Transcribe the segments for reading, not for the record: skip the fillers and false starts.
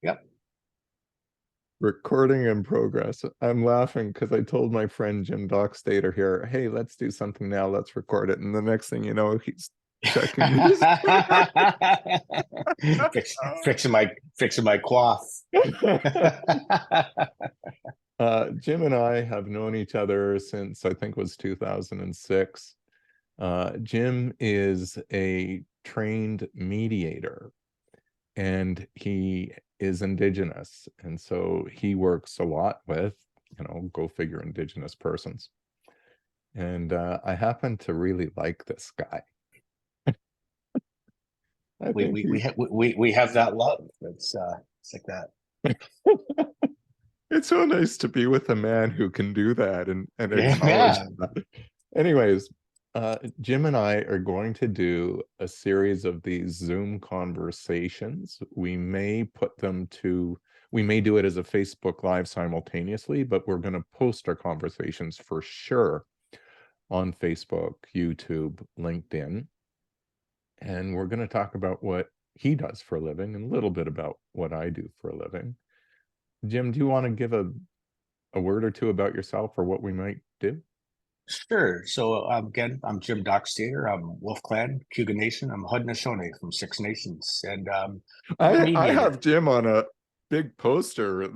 Yep. Recording in progress. I'm laughing because I told my friend Jim Doxtdator here, hey, let's do something now. Let's record it. And the next thing you know, he's checking his. Fixing my quaff. Jim and I have known each other since I think it was 2006. Jim is a trained mediator and he is Indigenous. And so he works a lot with, go figure, Indigenous persons. And I happen to really like this guy. I we think we we, ha- we have that love. It's like that. it's so nice to be with a man who can do that and acknowledge Yeah. that. Anyways, Jim and I are going to do a series of these Zoom conversations. We may do it as a Facebook Live simultaneously, but we're going to post our conversations for sure on Facebook, YouTube, LinkedIn. And we're going to talk about what he does for a living and a little bit about what I do for a living. Jim, do you want to give a word or two about yourself or what we might do? Sure. So again, I'm Jim Doxtdator. I'm Wolf Clan, Cayuga Nation. I'm Haudenosaunee from Six Nations, and I'm a I have mediator. Jim on a big poster. I'm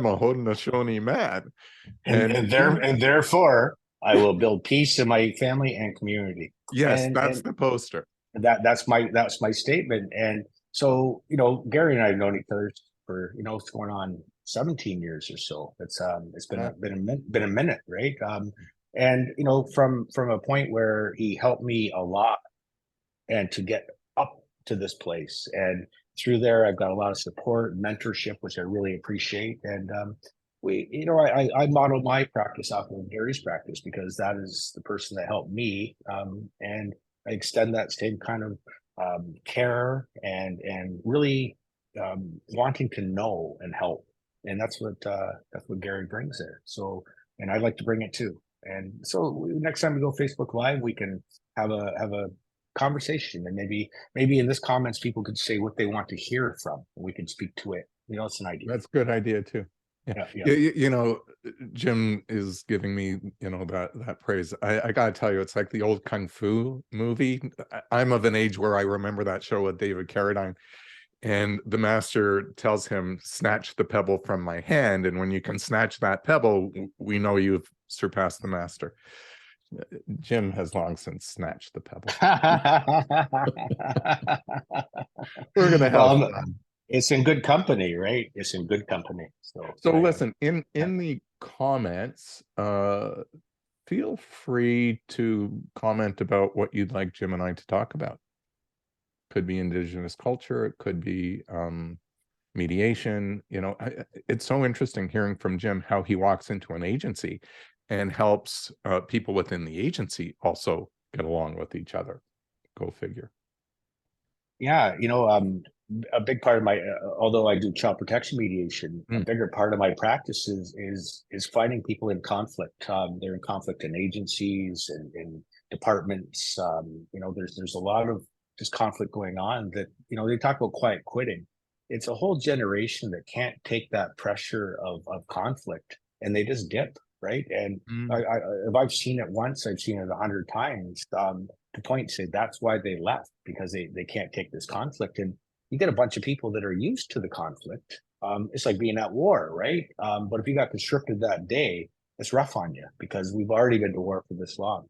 a Haudenosaunee man, and and and there and therefore I will build peace in my family and community. yes, that's And the poster. that's my statement. And so, Gary and I have known each other for, it's going on 17 years or so. It's been Yeah. been a minute, right? And from a point where he helped me a lot and to get up to this place. And through there, I've got a lot of support, mentorship, which I really appreciate. And I modeled my practice off of Gary's practice because that is the person that helped me. And I extend that same kind of care and really wanting to know and help. And that's what Gary brings there. So, and I'd like to bring it too. And so next time we go Facebook Live, we can have a conversation, and maybe in this comments people could say what they want to hear from, and we can speak to it. It's an idea. That's a good idea too. Yeah. Yeah, yeah. Jim is giving me, that praise. I gotta tell you, it's like the old Kung Fu movie. I'm of an age where I remember that show with David Carradine, and the master tells him, snatch the pebble from my hand. And when you can snatch that pebble, we know you've surpassed the master. Jim has long since snatched the pebble. We're going to have Well, fun. it's in good company, right? It's in good company. So So I listen, in the comments, feel free to comment about what you'd like Jim and I to talk about. Could be Indigenous culture, it could be mediation. It's so interesting hearing from Jim how he walks into an agency and helps people within the agency also get along with each other. Go figure. Yeah, a big part of my, although I do child protection mediation, a Mm. bigger part of my practice is finding people in conflict. They're in conflict in agencies and in departments. There's a lot of just conflict going on that, they talk about quiet quitting. It's a whole generation that can't take that pressure of conflict, and they just dip, right? And Mm. if I've seen it once, I've seen it 100 times. To point say that's why they left, because they can't take this conflict. And you get a bunch of people that are used to the conflict. It's like being at war, right? But if you got conscripted that day, it's rough on you because we've already been to war for this long.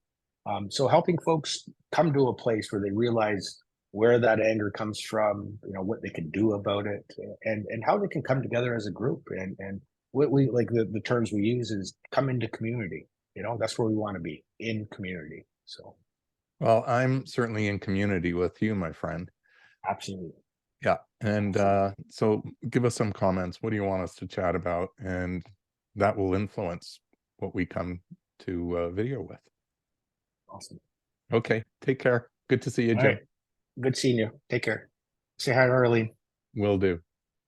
So helping folks come to a place where they realize where that anger comes from, what they can do about it, and how they can come together as a group. And what we like, the terms we use is come into community. That's where we want to be, in community. So Well, I'm certainly in community with you, my friend. absolutely. Yeah. And Absolutely. so give us some comments. What do you want us to chat about? And that will influence what we come to video with. Awesome. Okay. Take care. Good to see you, All Jim. right. Good seeing you. Take care. Say hi to Arlene. Will do.